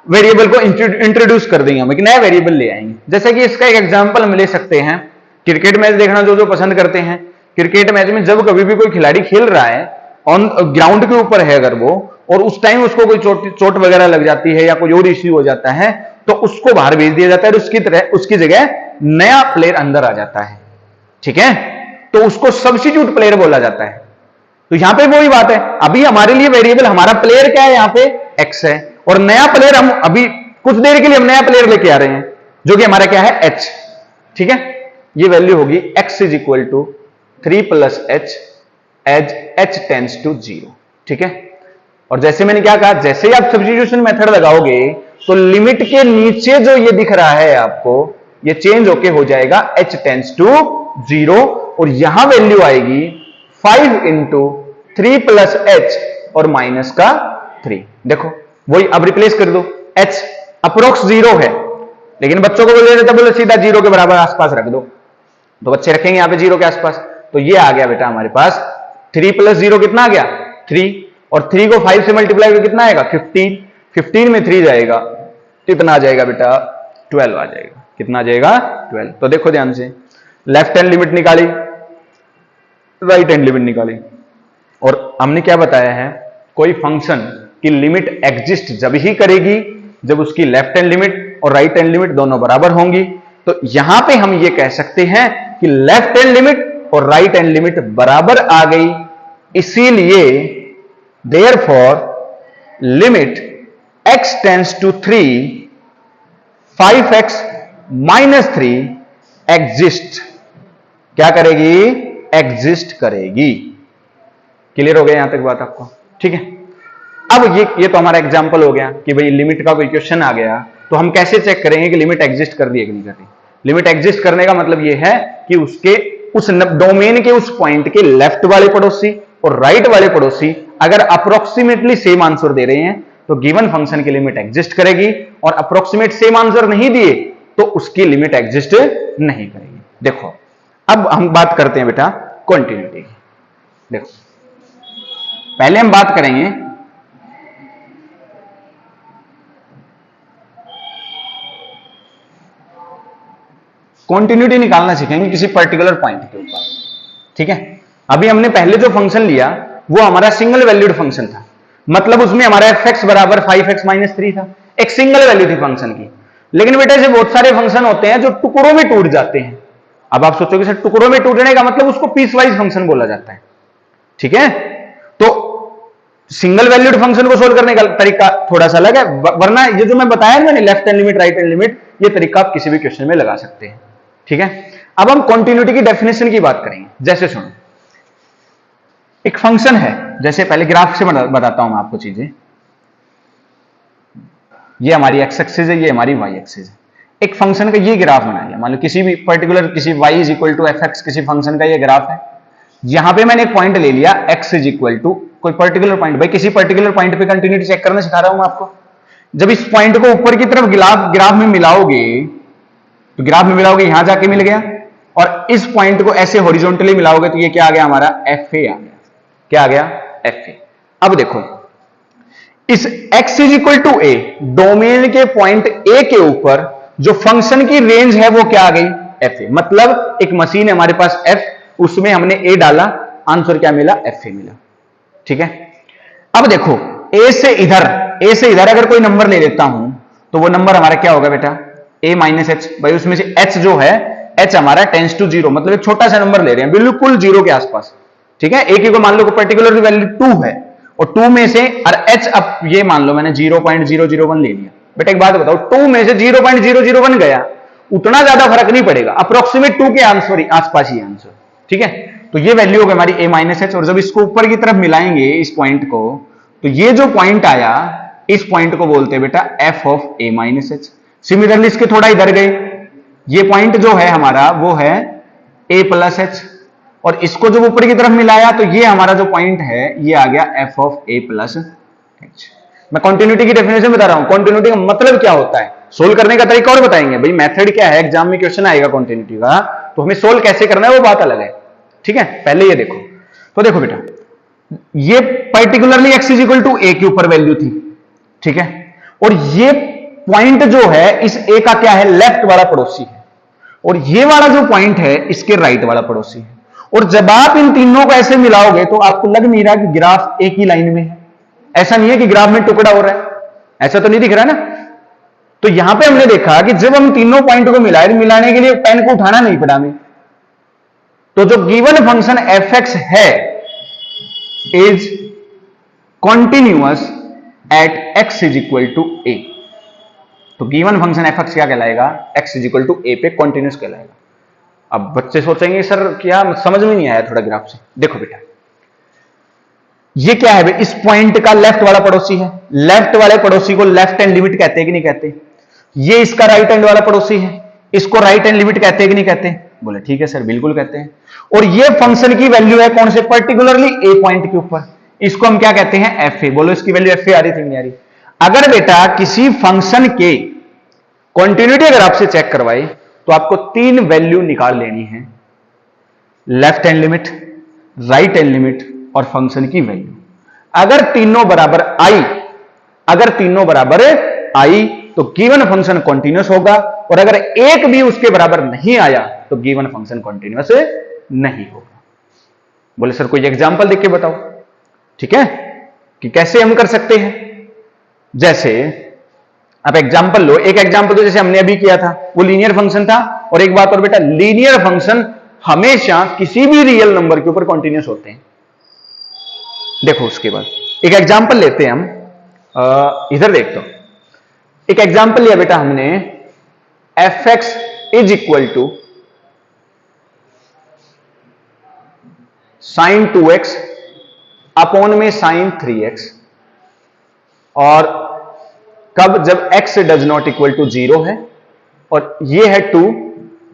[SPEAKER 1] वेरिएबल को इंट्रोड्यूस कर देंगे, हम एक नया वेरिएबल ले आएंगे। जैसे कि इसका एक एग्जांपल हम ले सकते हैं, क्रिकेट मैच देखना जो जो पसंद करते हैं, क्रिकेट मैच में जब कभी भी कोई खिलाड़ी खेल रहा है ऑन ग्राउंड के ऊपर है अगर वो, और उस टाइम उसको कोई चोट वगैरह लग जाती है या कोई और इश्यू हो जाता है तो उसको बाहर भेज दिया जाता है और उसकी जगह नया प्लेयर अंदर आ जाता है, ठीक है, तो उसको सब्स्टिट्यूट प्लेयर बोला जाता है। तो यहां पे वही बात है, अभी हमारे लिए वेरिएबल हमारा प्लेयर क्या है, यहां पे x है, और नया प्लेयर हम अभी कुछ देर के लिए हम नया प्लेयर लेके आ रहे हैं जो कि हमारा क्या है, h, ठीक है। ये वैल्यू होगी x is equal to 3 plus h as h tends to 0, ठीक है। और जैसे मैंने क्या कहा, जैसे ही आप सब्स्टिट्यूशन मेथड लगाओगे तो लिमिट के नीचे जो ये दिख रहा है आपको, ये चेंज होके हो जाएगा h टेंस टू 0, और यहां वैल्यू आएगी 5 इंटू 3 प्लस h और माइनस का 3। देखो वही अब रिप्लेस कर दो, h अप्रोक्स 0 है, लेकिन बच्चों को बोले जाता, बोले सीधा 0 के बराबर आसपास रख दो, तो बच्चे रखेंगे यहां पे 0 के आसपास। तो ये आ गया बेटा हमारे पास 3 प्लस 0 कितना आ गया 3, और 3 को 5 से मल्टीप्लाई करके कितना आएगा 15, 15 में 3 जाएगा कितना आ जाएगा बेटा 12 आ जाएगा। कितना आ जाएगा 12। तो देखो ध्यान से, लेफ्ट हैंड लिमिट निकाली, राइट हैंड लिमिट निकाली, और हमने क्या बताया है, कोई फंक्शन की लिमिट एग्जिस्ट जब ही करेगी जब उसकी लेफ्ट हैंड लिमिट और राइट हैंड लिमिट दोनों बराबर होंगी। तो यहां पे हम ये कह सकते हैं कि लेफ्ट हैंड लिमिट और राइट हैंड लिमिट बराबर आ गई, इसीलिए therefore limit x tends to 3 5x minus 3 exist, क्या करेगी, एग्जिस्ट करेगी। क्लियर हो गया यहां तक बात आपको, ठीक है। अब ये तो हमारा एग्जांपल हो गया कि भाई लिमिट का कोई क्वेश्चन आ गया तो हम कैसे चेक करेंगे कि लिमिट एग्जिस्ट कर रही है कि नहीं कर रही। लिमिट एग्जिस्ट करने का मतलब ये है कि उसके उस डोमेन के उस पॉइंट के लेफ्ट वाले पड़ोसी और राइट वाले पड़ोसी अगर अप्रोक्सीमेटली सेम आंसर दे रहे हैं तो गिवन फंक्शन की लिमिट एग्जिस्ट करेगी, और अप्रोक्सीमेट सेम आंसर नहीं दिए तो उसकी लिमिट एग्जिस्ट नहीं करेगी। देखो अब हम बात करते हैं बेटा कॉन्टिन्यूटी की। देखो पहले हम बात करेंगे कॉन्टिन्यूटी निकालना सीखेंगे किसी पर्टिकुलर पॉइंट के ऊपर, ठीक है। अभी हमने पहले जो फंक्शन लिया वो हमारा सिंगल वैल्यूड फंक्शन था, मतलब उसमें हमारा fx बराबर 5x माइनस 3 था, एक सिंगल वैल्यू थी फंक्शन की। लेकिन बेटा ऐसे बहुत सारे फंक्शन होते हैं जो टुकड़ों में टूट जाते हैं। अब आप सोचोगे सर टुकड़ों में टूटने का मतलब उसको पीस वाइज फंक्शन बोला जाता है, ठीक है। तो सिंगल वैल्यूड फंक्शन को सोल्व करने का तरीका थोड़ा सा अलग है, वरना ये जो मैं बताया मैंने left hand limit right hand limit, ये तरीका आप किसी भी क्वेश्चन में लगा सकते हैं, ठीक है। अब हम कॉन्टिन्यूटी की डेफिनेशन की बात करेंगे। जैसे सुनो, एक फंक्शन है, जैसे पहले ग्राफ से बताता हूं मैं आपको चीजें। ये हमारी एक्स एक्सिस है, ये हमारी वाई एक्सिस है। एक फंक्शन का ये ग्राफ बना लिया, मान लो किसी भी पर्टिकुलर किसी y is equal to f x किसी फंक्शन का ये ग्राफ है। यहां पे मैंने एक पॉइंट ले लिया x इज इक्वल टू कोई पर्टिकुलर पॉइंट, भाई किसी पर्टिकुलर पॉइंट पे कंटिन्यूटी चेक करना सिखा रहा हूं मैं आपको। जब इस पॉइंट को ऊपर की तरफ ग्राफ में मिलाओगे, तो ग्राफ में मिलाओगे यहां जाके मिल गया, और इस पॉइंट को ऐसे हॉरिजॉन्टली मिलाओगे तो ये क्या आ गया हमारा एफ ए आ गया। क्या आ गया? F a. अब देखो इस x is equal to a domain के पॉइंट ए के ऊपर जो फंक्शन की रेंज है वो क्या आ गई? F A. मतलब एक मशीन है हमारे पास f, उसमें हमने a डाला, आंसर क्या मिला? एफ ए मिला। ठीक है, अब देखो a से इधर अगर कोई नंबर ले लेता हूं तो वो नंबर हमारा क्या होगा बेटा? a minus H. भाई उसमें से h जो है, h हमारा टेंस टू जीरो, मतलब एक छोटा सा नंबर ले रहे हैं बिल्कुल जीरो के आसपास। ठीक है, एक ही को मान लो पर्टिकुलर वैल्यू 2 है, और 2 में से और h अब ये मान लो मैंने 0.001 ले लिया। बेटा एक बात बताओ, 2 में से 0.001 गया, उतना ज्यादा फर्क नहीं पड़ेगा, अप्रोक्सीमेट 2 के आंसर आसपास ही आंसर। ठीक है, तो ये वैल्यू होगी हमारी a माइनस एच, और जब इसको ऊपर की तरफ मिलाएंगे इस पॉइंट को, तो ये जो पॉइंट आया इस पॉइंट को बोलते हैं बेटा f of a minus H. Similarly इसके थोड़ा इधर गए, ये पॉइंट जो है हमारा वो है a प्लस एच, और इसको जब ऊपर की तरफ मिलाया तो ये हमारा जो पॉइंट है ये आ गया f of a plus H. मैं कंटिन्यूटी की डेफिनेशन बता रहा हूं, कंटिन्यूटी का मतलब क्या होता है, सोल्व करने का तरीका और बताएंगे। भाई मेथड क्या है, एग्जाम में क्वेश्चन आएगा कंटिन्यूटी का, तो हमें सोल्व कैसे करना है वो बात अलग है। ठीक है, पहले ये देखो, तो देखो बेटा ये particularly x is equal to a के ऊपर वैल्यू थी। ठीक है, और ये पॉइंट जो है इस a का क्या है? लेफ्ट वाला पड़ोसी है, और ये वाला जो पॉइंट है इसके राइट वाला पड़ोसी है। और जब आप इन तीनों को ऐसे मिलाओगे तो आपको लग नहीं रहा कि ग्राफ एक ही लाइन में है, ऐसा नहीं है कि ग्राफ में टुकड़ा हो रहा है, ऐसा तो नहीं दिख रहा ना। तो यहां पे हमने देखा कि जब हम तीनों पॉइंट को मिलाने के लिए पेन को उठाना नहीं पड़ा हमें, तो जो गिवन फंक्शन एफ एक्स है is continuous at x is equal to a. तो गिवन फंक्शन एफ एक्स क्या कहलाएगा? X is equal to a पे कॉन्टिन्यूस कहलाएगा। अब बच्चे सोचेंगे सर क्या समझ में नहीं आया थोड़ा ग्राफ से। देखो बेटा ये क्या है? इस पॉइंट का लेफ्ट वाला पड़ोसी है, लेफ्ट वाले पड़ोसी को लेफ्ट हैंड लिमिट कहते हैं कि नहीं कहते? ये इसका राइट हैंड वाला पड़ोसी है, इसको राइट हैंड लिमिट कहते हैं कि नहीं कहते? बोले ठीक है सर बिल्कुल कहते हैं। और ये फंक्शन की वैल्यू है कौन से? पर्टिकुलरली ए पॉइंट के ऊपर, इसको हम क्या कहते हैं? F A. बोलो इसकी वैल्यू एफ ए आ रही थी नहीं आ रही? अगर बेटा किसी फंक्शन के कॉन्टिन्यूटी अगर आपसे चेक करवाए तो आपको 3 वैल्यू निकाल लेनी है, left hand limit, right hand limit और फंक्शन की वैल्यू। अगर तीनों बराबर आई तो गिवन फंक्शन कॉन्टिन्यूस होगा, और अगर एक भी उसके बराबर नहीं आया तो गिवन फंक्शन कॉन्टिन्यूस नहीं होगा। बोले सर कोई एग्जांपल देख के बताओ। ठीक है, कि कैसे हम कर सकते हैं। जैसे आप एग्जांपल लो, एक एग्जांपल तो जैसे हमने अभी किया था वो लीनियर फंक्शन था, और एक बात और बेटा, लीनियर फंक्शन हमेशा किसी भी रियल नंबर के ऊपर कॉन्टिन्यूस होते हैं। देखो उसके बाद एक एग्जांपल लेते हैं हम, इधर देख दो। एक एग्जांपल लिया बेटा हमने, f x is equal to sine 2x upon में साइन 3x, और कब? जब x does not equal to 0 है, और ये है 2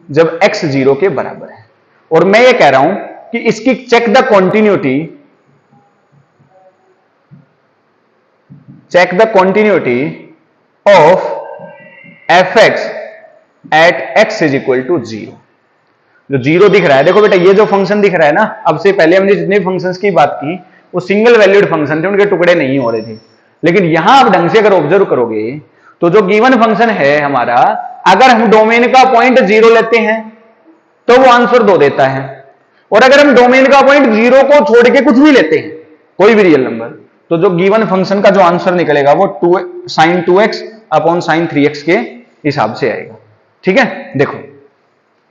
[SPEAKER 1] जब x 0 के बराबर है। और मैं ये कह रहा हूं कि इसकी check the continuity of f x at x is equal to 0। जो 0 दिख रहा है, देखो बेटा ये जो फंक्शन दिख रहा है ना, अब से पहले हमने जितने फंक्शंस की बात की वो सिंगल वैल्यूड फंक्शन थे, उनके टुकड़े नहीं हो रहे थे। लेकिन यहां आप ढंग से अगर ऑब्जर्व करोगे तो जो गिवन फंक्शन है हमारा, अगर हम डोमेन का पॉइंट 0 लेते हैं तो वो आंसर 2 देता है, और अगर हम डोमेन का पॉइंट 0 को छोड़ के कुछ भी लेते हैं, कोई भी रियल नंबर, तो जो गिवन फंक्शन का जो आंसर निकलेगा वो sign 2x upon sine 3x के हिसाब से आएगा। ठीक है, देखो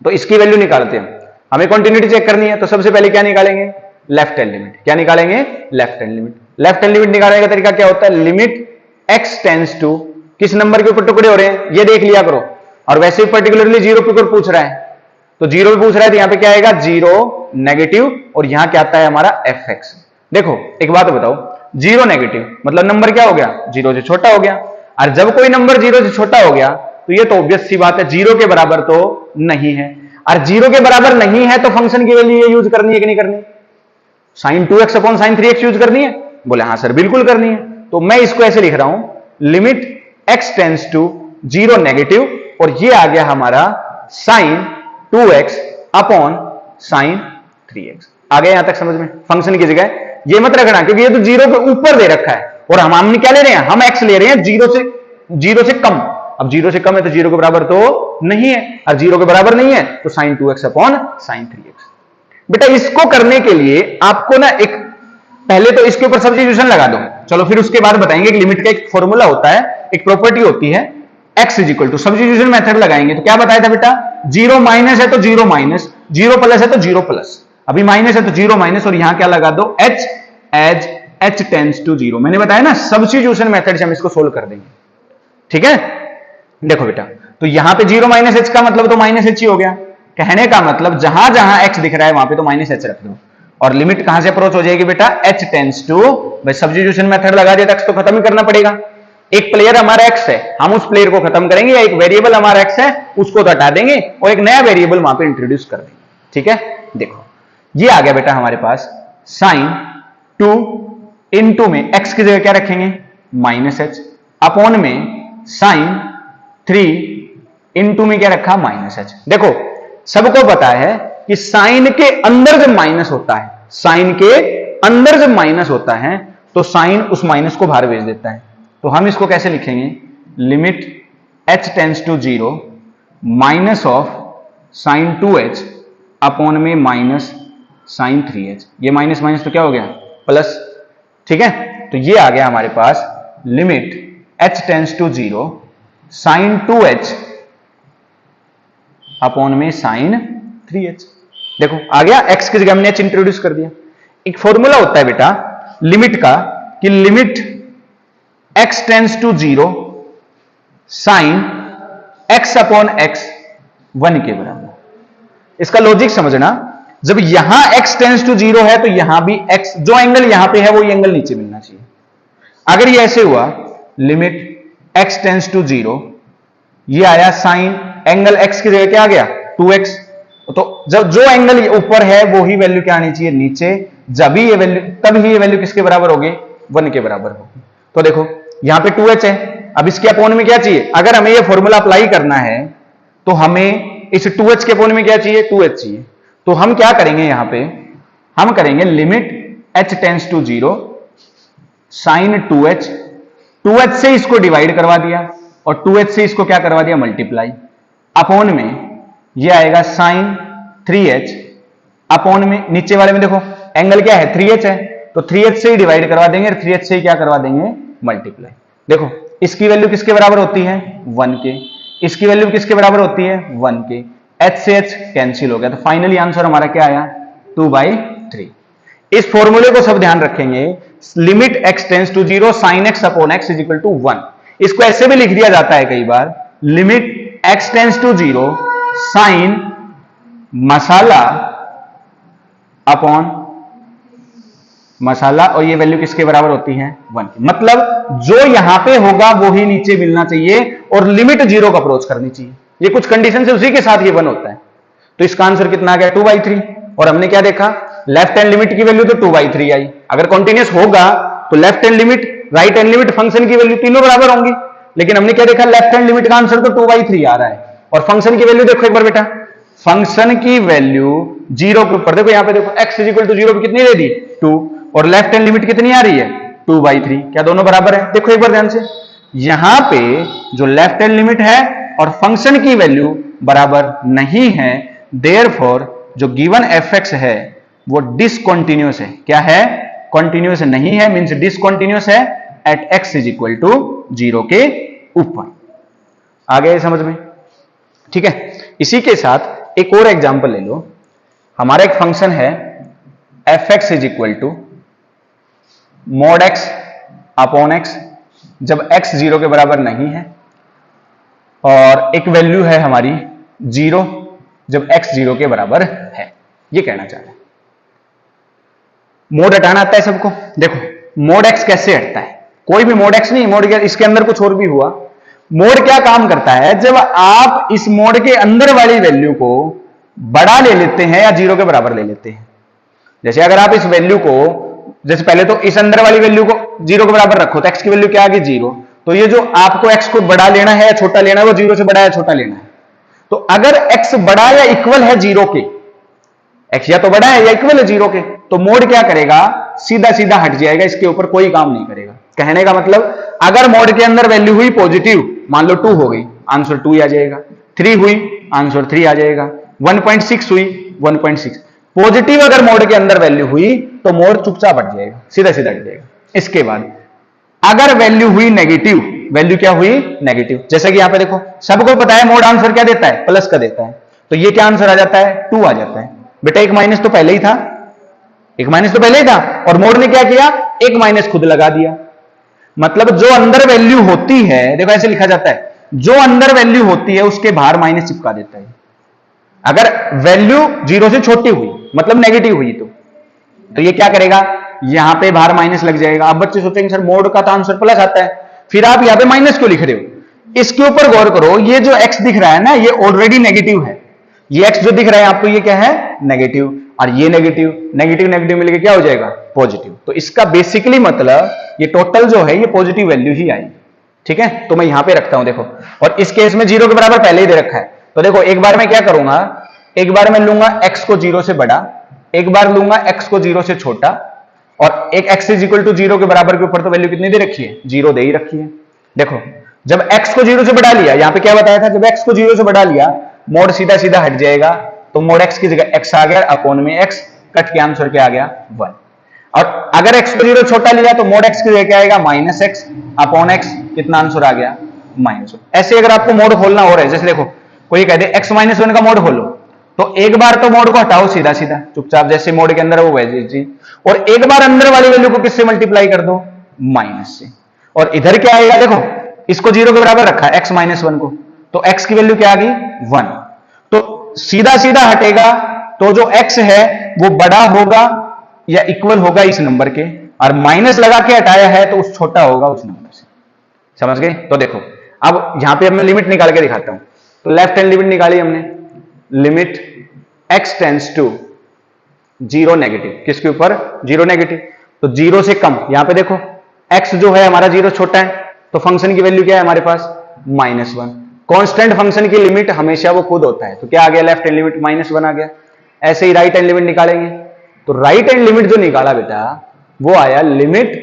[SPEAKER 1] तो इसकी वैल्यू निकालते हैं, हमें कंटिन्यूटी चेक करनी है, तो सबसे पहले क्या निकालेंगे? Left hand limit. क्या निकालेंगे? Left hand limit. Left hand limit निकालने का तरीका क्या होता है? लिमिट x टेंड्स टू, किस नंबर के ऊपर टुकड़े हो रहे हैं ये देख लिया करो, और वैसे ही पर्टिकुलरली 0 के ऊपर पूछ रहा है तो जीरो भी पूछ रहा है तो यहां पे क्या आएगा, जीरो नेगेटिव, और यहां क्या आता है हमारा एफ एक्स। देखो एक बात बताओ, जीरो नेगेटिव मतलब नंबर क्या हो गया, जीरो से छोटा हो गया। और जब कोई नंबर जीरो से छोटा हो गया तो ये तो ऑब्वियस सी बात है जीरो के बराबर तो नहीं है, और जीरो के बराबर नहीं है तो फंक्शन की वैल्यू ये यूज करनी है कि नहीं करनी, sign 2x upon sine 3x use करनी है। बोले हाँ सर बिल्कुल करनी है। तो मैं इसको ऐसे लिख रहा हूं, limit x tends to zero negative, और ये आ गया हमारा sign 2x upon sine 3x। आ गया यहां तक समझ में। फंक्शन की जगह ये मत रखना क्योंकि ये तो जीरो के ऊपर दे रखा है, और हमने क्या ले रहे हैं, हम x ले रहे हैं जीरो से कम। अब जीरो से कम है तो जीरो के बराबर तो नहीं है, और जीरो के बराबर नहीं है तो sign 2x upon sine 3x। बेटा इसको करने के लिए आपको ना एक पहले तो इसके ऊपर सब्स्टिट्यूशन लगा दो, चलो फिर उसके बाद बताएंगे कि लिमिट का एक फॉर्मूला होता है, एक प्रॉपर्टी होती है, x is equal to substitution method लगाएंगे तो क्या बताया था बेटा, जीरो माइनस है तो जीरो माइनस, जीरो प्लस है तो जीरो प्लस, अभी माइनस है तो जीरो माइनस, और यहां क्या लगा दो, h as h tends to zero. मैंने बताया ना सब्स्टिट्यूशन मेथड से हम इसको सोल्व कर देंगे, ठीक है। देखो बेटा तो यहां पे जीरो माइनस एच का मतलब तो माइनस एच ही हो गया, कहने का मतलब जहां जहां x दिख रहा है वहां पे तो माइनस एच रख दो, और लिमिट कहां से अप्रोच हो जाएगी बेटा, h टेंड्स टू, भाई सब्स्टिट्यूशन मेथड लगा दिया तो x तो खत्म ही करना पड़ेगा। एक प्लेयर हमारा x है, हम उस प्लेयर को खत्म करेंगे, या एक वेरिएबल हमारा x है उसको तो हटा देंगे और एक नया वेरिएबल वहां पे इंट्रोड्यूस कर देंगे, ठीक है। देखो ये आ गया बेटा हमारे पास साइन 2 इनटू में x की जगह क्या रखेंगे, माइनस एच, अपॉन में साइन 3 इनटू में क्या रखा, माइनस एच। देखो सबको पता है कि साइन के अंदर जब माइनस होता है, साइन के अंदर जब माइनस होता है तो साइन उस माइनस को बाहर भेज देता है। तो हम इसको कैसे लिखेंगे, limit h tends to zero minus of sine 2h upon में माइनस साइन 3h। ये माइनस माइनस तो क्या हो गया, प्लस, ठीक है। तो ये आ गया हमारे पास limit h tends to zero sine 2h upon में साइन 3h। देखो आ गया, x की जगह हमने h इंट्रोड्यूस कर दिया। एक फॉर्मूला होता है बेटा लिमिट का कि limit x tends to zero sine x upon x 1 के बराबर। इसका लॉजिक समझना, जब यहां x टेंड्स टू जीरो है तो यहां भी x, जो एंगल यहां पे है वो एंगल नीचे मिलना चाहिए। अगर ये ऐसे हुआ, limit x tends to zero, ये आया साइन, एंगल x की जगह क्या आ गया, 2x, तो जब जो एंगल ऊपर है वो ही वैल्यू क्या आनी चाहिए, नीचे, जब ही ये वैल्यू, तब ही ये वैल्यू किसके बराबर होगी, 1 के बराबर होगी। तो देखो यहां पे 2h है, अब इसके अपोन में क्या चाहिए, अगर हमें ये फॉर्मूला अप्लाई करना है तो हमें इस 2h के अपोन में क्या चाहिए, 2h चाहिए। तो हम क्या करेंगे, यहां पे हम करेंगे limit h tends to zero sine 2h, 2h से इसको डिवाइड करवा दिया और 2h से इसको क्या करवा दिया, मल्टीप्लाई, अपॉन में ये आएगा साइन 3h, अपॉन में नीचे वाले में देखो एंगल क्या है, 3h है, तो 3h से ही डिवाइड करवा देंगे और 3h से ही क्या करवा देंगे, मल्टीप्लाई। देखो इसकी वैल्यू किसके बराबर होती है, 1 के, इसकी वैल्यू किसके बराबर होती है, 1 के, h से h कैंसिल हो गया, तो फाइनली आंसर हमारा क्या आया, 2/3। इस फॉर्मूले को सब ध्यान रखेंगे, limit x tends to zero sine x upon x is equal to 1। इसको ऐसे भी लिख दिया जाता है कई बार, limit x tends to zero sine मसाला अपॉन मसाला, और ये वैल्यू किसके बराबर होती है, 1 की। मतलब जो यहां पे होगा वो ही नीचे मिलना चाहिए और लिमिट जीरो का अप्रोच करनी चाहिए। ये कुछ कंडीशन से उसी के साथ ये 1 होता है। तो इसका आंसर कितना आ गया, 2/3। और हमने क्या देखा, लेफ्ट हैंड लिमिट की वैल्यू तो 2/3 आई। अगर कॉन्टिन्यूस होगा तो left hand limit, right hand limit, function की वैल्यू तीनों बराबर होंगी, लेकिन हमने क्या देखा, लेफ्ट हैंड लिमिट का आंसर तो 2/3 आ रहा है। और फंक्शन की वैल्यू देखो एक बार बेटा, फंक्शन की वैल्यू जीरो के ऊपर देखो, यहां पे देखो x is equal to zero कितनी दे दी, 2, और लेफ्ट हैंड लिमिट कितनी आ रही है, 2/3। क्या दोनों बराबर है, देखो एक बार ध्यान से, यहां पे जो लेफ्ट हैंड लिमिट है और फंक्शन की वैल्यू बराबर नहीं है, देयरफॉर जो गिवन fx है वो डिसकंटीन्यूअस है। क्या है, कॉन्टिन्यूअस नहीं है, मींस डिसकंटीन्यूअस है at x is equal to 0 के ऊपर। आ गया समझ में, ठीक है। इसी के साथ एक और एग्जांपल ले लो, हमारा एक फंक्शन है fx is equal to mod x upon x, जब x 0 के बराबर नहीं है और एक वैल्यू है हमारी 0, जब x 0 के बराबर है, ये कहना चाह रहे हैं। मोड हटाना आता है सबको। देखो मोड x कैसे हटता है, कोई भी मोड x नहीं, मोड इसके अंदर कुछ और भी हुआ। मोड क्या काम करता है, जब आप इस मोड के अंदर वाली वैल्यू को बड़ा ले लेते हैं या 0 के बराबर ले लेते हैं। जैसे अगर आप इस वैल्यू को, जैसे पहले तो इस अंदर वाली वैल्यू को 0 के बराबर रखो तो x की वैल्यू क्या आ गई 0। तो ये जो आपको x को बड़ा लेना है या छोटा लेना है वो 0 से बड़ा या छोटा लेना है। तो अगर x बड़ा या इक्वल है 0 के, x या तो बड़ा है या इक्वल है 0 के, तो मोड क्या करेगा, सीधा सीधा हट जाएगा, इसके ऊपर कोई काम नहीं करेगा। कहने का मतलब अगर मोड के अंदर वैल्यू हुई पॉजिटिव, मान लो 2 हो गई, आंसर 2 आ जाएगा। 3 हुई, आंसर 3 आ जाएगा। 1.6 हुई, 1.6। पॉजिटिव अगर मोड के अंदर वैल्यू हुई तो मोड चुपचाप हट जाएगा, सीधा सीधा हट जाएगा। इसके बाद अगर वैल्यू हुई नेगेटिव, वैल्यू क्या हुई नेगेटिव, जैसे कि यहां पे देखो सबको पता है मोड आंसर क्या देता है, प्लस का देता है। तो ये क्या आंसर आ जाता है 2 आ जाता है। बेटा एक माइनस तो पहले ही था, एक माइनस तो पहले ही था, और मोड ने क्या किया, एक माइनस खुद लगा दिया। मतलब जो अंदर वैल्यू होती है, देखो ऐसे लिखा जाता है, जो अंदर वैल्यू होती है उसके बाहर माइनस चिपका देता है। अगर वैल्यू 0 से छोटी हुई मतलब नेगेटिव हुई तो ये क्या करेगा, यहां पे बाहर माइनस लग जाएगा। अब बच्चे सोचेंगे सर मोड का तो आंसर प्लस आता है, फिर आप यहां पे माइनस क्यों लिख रहे हो। इसके ऊपर गौर करो, ये जो x दिख रहा है ना ये ऑलरेडी नेगेटिव है। ये x जो दिख रहा है आपको ये क्या है नेगेटिव, और ये नेगेटिव, नेगेटिव नेगेटिव मिलकर क्या हो जाएगा पॉजिटिव। तो इसका बेसिकली मतलब ये टोटल जो है ये पॉजिटिव वैल्यू ही आएगी। ठीक है, तो मैं यहां पे रखता हूं देखो, और इस केस में 0 के बराबर पहले ही दे रखा है। तो देखो एक बार मैं क्या करूंगा, एक बार मैं लूंगा x को 0 से बड़ा, एक बार लूंगा x को 0 से छोटा, और एक x इज इक्वल टू 0 के बराबर के ऊपर तो वैल्यू कितनी दे रखी है 0 दे ही रखी है। देखो जब x को 0 से बढ़ा लिया, यहां पे क्या बताया था, जब x को 0 से बढ़ा लिया मोड सीधा सीधा हट जाएगा। तो मोड x की जगह x आ गया, अपॉन में x, कट के आंसर क्या आ गया 1। और अगर x को 0 छोटा लिया तो मोड x की जगह क्या आएगा माइनस x, अपॉन x, कितना आंसर आ गया -1। ऐसे अगर आपको मोड खोलना हो रहा है, जैसे देखो कोई कह दे x-1 का मोड खोलो, तो एक बार तो मोड को हटाओ सीधा सीधा चुपचाप, जैसे मोड के अंदर वो वैसे चीज, और एक बार अंदर वाली वैल्यू को किससे मल्टीप्लाई कर दो माइनस से। और इधर क्या आएगा, देखो इसको 0 के बराबर रखा है x-1 को, तो x की वैल्यू क्या आ गई 1। तो सीधा सीधा हटेगा, तो जो x है वो बड़ा होगा या इक्वल होगा इस नंबर के, और माइनस लगा के हटाया है तो उस छोटा होगा उस नंबर से। समझ गए। तो देखो अब यहां पे मैं लिमिट निकाल के दिखाता हूं। तो लेफ्ट हैंड लिमिट निकाली हमने, limit x tends to 0 negative, किसके ऊपर 0 नेगेटिव, तो 0 से कम। यहां पे देखो x जो है हमारा 0 छोटा है, तो फंक्शन की वैल्यू क्या है हमारे पास -1। कांस्टेंट फंक्शन की लिमिट हमेशा वो खुद होता है, तो क्या आ गया लेफ्ट हैंड लिमिट -1 आ गया। ऐसे ही राइट हैंड लिमिट निकालेंगे, तो राइट हैंड लिमिट जो निकाला बेटा वो आया limit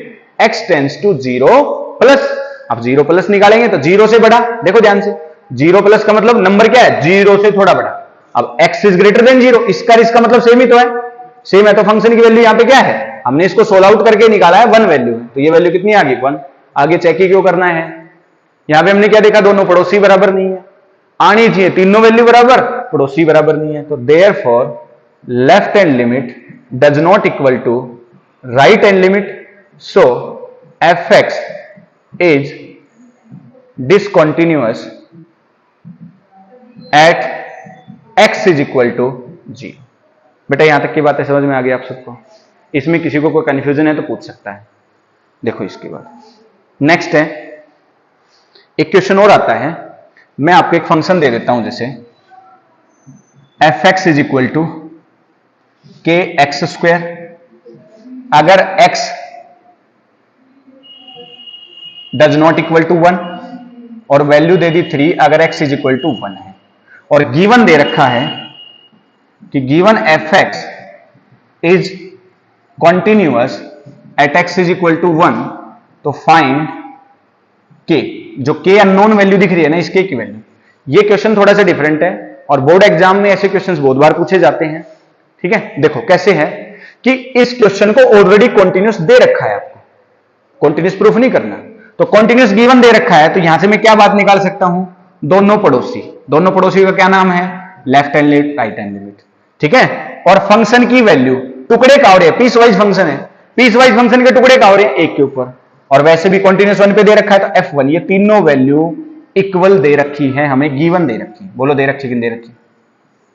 [SPEAKER 1] x tends to 0 plus. अब 0 प्लस निकालेंगे तो 0 से बड़ा, देखो ध्यान से 0 प्लस का मतलब नंबर क्या है 0 से थोड़ा बड़ा। अब x इज ग्रेटर देन 0, इसका मतलब सेम ही तो है, सेम है, तो फंक्शन की वैल्यू यहां पे क्या है, हमने इसको सोल्व आउट करके निकाला है 1 वैल्यू, तो ये वैल्यू कितनी आ गई 1। आगे चेक ही क्यों करना है, यहां पे हमने क्या देखा दोनों पड़ोसी बराबर नहीं है, आनी चाहिए तीनों वैल्यू बराबर, पड़ोसी बराबर नहीं है। तो therefore left hand limit does not equal to right hand limit, so fx is discontinuous at x is equal to 0। बेटा यहां तक की बातें समझ में आ गई आप सबको, इसमें किसी को कोई कंफ्यूजन है तो पूछ सकता है। देखो इसके बाद नेक्स्ट है, एक क्वेश्चन और आता है, मैं आपको एक फंक्शन दे देता हूं, जैसे fx is equal to kx²। अगर x does not equal to 1 और वैल्यू दे दी 3 अगर x इज इक्वल टू 1 है, और गिवन दे रखा है कि given fx is continuous at x is equal to 1, तो फाइंड k, जो k अननोन वैल्यू दिख रही है ना इस k की वैल्यू। ये क्वेश्चन थोड़ा सा डिफरेंट है और बोर्ड एग्जाम में ऐसे क्वेश्चंस बहुत बार पूछे जाते हैं। ठीक है, देखो कैसे है कि इस क्वेश्चन को ऑलरेडी कॉन्टिन्यूअस दे रखा है, आपको कॉन्टिन्यूअस प्रूफ नहीं करना, तो कॉन्टिन्यूअस गिवन दे रखा है, तो यहां से मैं क्या बात निकाल सकता हूं, दोनों पड़ोसी का क्या नाम है left hand limit right hand limit. ठीक है, और फंक्शन की वैल्यू टुकड़े का हो रहे, पीस वाइज फंक्शन है, पीस वाइज फंक्शन के टुकड़े का हो रहे एक के ऊपर, और वैसे भी कॉन्टिन्यूअस 1 पे दे रखा है तो f1, ये तीनों वैल्यू इक्वल दे रखी है, हमें गिवन दे रखी है। बोलो दे रखी कि दे रखी,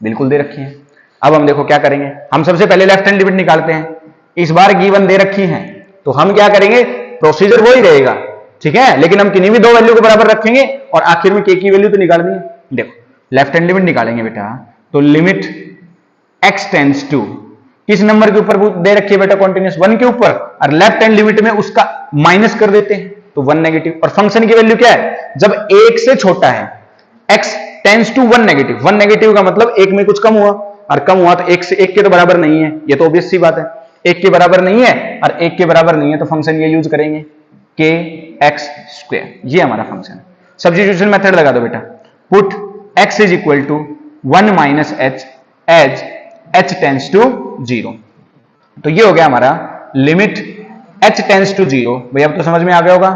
[SPEAKER 1] बिल्कुल दे रखी है। अब हम देखो क्या करेंगे, हम सबसे पहले लेफ्ट हैंड लिमिट निकालते हैं। इस बार गिवन दे रखी है तो हम क्या करेंगे, प्रोसीजर वही रहेगा, ठीक है, लेकिन हम किन्हीं भी दो वैल्यू को बराबर रखेंगे और आखिर में के की वैल्यू तो निकालनी है। देखो लेफ्ट हैंड लिमिट निकालेंगे बेटा, तो लिमिट x टेंड्स टू किस नंबर के ऊपर दे रखी है बेटा, कॉन्टिन्यूस 1 के ऊपर, और लेफ्ट हैंड लिमिट में उसका माइनस कर देते हैं तो 1 नेगेटिव। और फंक्शन की वैल्यू क्या है, जब 1 से छोटा है, x tends to 1 negative. 1 negative का मतलब 1 में कुछ कम हुआ, और कम हुआ तो 1 से 1 के तो बराबर नहीं है, ये तो ऑब्वियस सी बात है, 1 के बराबर नहीं है और 1 के बराबर नहीं है, तो फंक्शन ये यूज करेंगे के एक्स स्क्वायर, ये हमारा फंक्शन है। सब्स्टिट्यूशन मेथड लगा दो बेटा, put x is equal to 1 minus h as h tends to 0। तो ये हो गया हमारा लिमिट h टेंड्स टू 0। भाई अब तो समझ में आ गया होगा,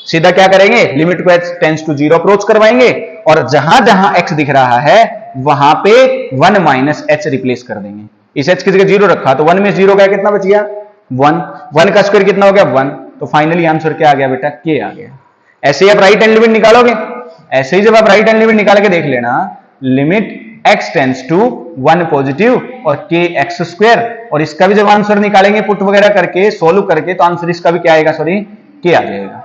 [SPEAKER 1] सीधा क्या करेंगे, लिमिट को h टेंड्स टू 0 अप्रोच करवाएंगे और जहां जहां x दिख रहा है वहां पे 1 माइनस h रिप्लेस कर देंगे। इस h की जगह 0 रखा तो 1 में 0 गया, कितना बच गया 1, 1 का स्क्वायर कितना हो गया 1, तो फाइनली आंसर क्या आ गया बेटा, k आ गया। ऐसे ही आप राइट हैंड लिमिट निकालोगे, ऐसे ही जब आप राइट हैंड लिमिट निकाल के देख लेना, limit x tends to 1 positive और k एक्स स्क्वायर, और इसका भी जब आंसर निकालेंगे पुट वगैरह करके सोल्व करके तो आंसर इसका भी क्या आएगा, सॉरी k आ जाएगा।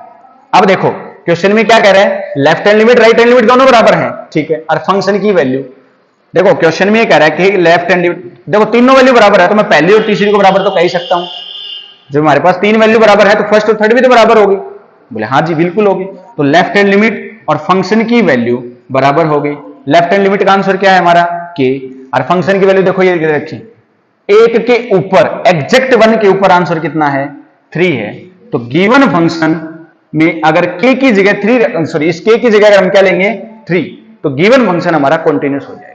[SPEAKER 1] अब देखो क्वेश्चन में क्या कह रहा है, left hand limit right hand limit दोनों बराबर हैं, ठीक है, और फंक्शन की वैल्यू देखो क्वेश्चन में ये कह रहा है कि लेफ्ट हैंड लिमिट, देखो तीनों वैल्यू बराबर है तो मैं पहली और तीसरी को बराबर तो कह ही सकता हूं। जब हमारे पास तीन वैल्यू बराबर है तो फर्स्ट और थर्ड भी तो बराबर होगी, बोले हाँ जी बिल्कुल होगी। तो लेफ्ट हैंड लिमिट और फंक्शन की वैल्यू बराबर हो गई। लेफ्ट हैंड लिमिट का आंसर क्या है हमारा k, और फंक्शन की वैल्यू देखो ये रखी 1 के ऊपर, एग्जैक्ट 1 के ऊपर आंसर कितना है 3 है। तो गिवन फंक्शन में अगर k की जगह 3, सॉरी इस k की जगह अगर हम क्या लेंगे 3, तो गिवन फंक्शन हमारा कॉन्टिन्यूस हो जाएगा।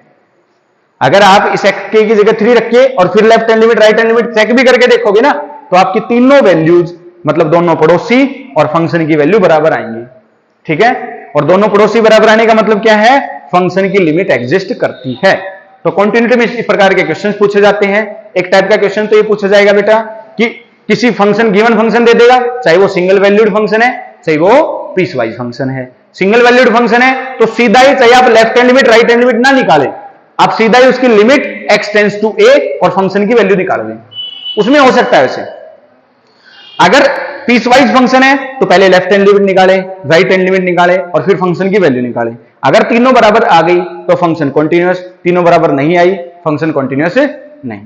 [SPEAKER 1] अगर आप इस k की जगह 3 रखिए और फिर left hand limit right hand limit check भी करके देखोगे ना, तो आपकी तीनों वैल्यूज मतलब दोनों पड़ोसी और फंक्शन की वैल्यू बराबर आएंगी, ठीक है। और दोनों पड़ोसी बराबर आने का मतलब क्या है, फंक्शन की लिमिट एग्जिस्ट करती है। तो कॉन्टिन्यूटी में इस प्रकार के क्वेश्चन पूछे जाते हैं। एक टाइप का क्वेश्चन तो ये पूछा जाएगा बेटा कि किसी फंक्शन गिवन फंक्शन दे देगा, चाहे वो सिंगल वैल्यूड फंक्शन है चाहे वो पीस वाइज फंक्शन है। सिंगल वैल्यूड फंक्शन है तो सीधा ही, चाहे आप left hand limit right hand limit ना निकालें, आप सीधा ही उसकी limit x tends to a और फंक्शन की वैल्यू निकाल दें, उसमें हो सकता है वैसे। अगर पीस वाइज फंक्शन है तो पहले लेफ्ट हैंड लिमिट निकालें, राइट हैंड लिमिट निकालें और फिर फंक्शन की वैल्यू निकालें। अगर तीनों बराबर आ गई तो फंक्शन कॉन्टिन्यूअस, तीनों बराबर नहीं आई फंक्शन कॉन्टिन्यूअस नहीं।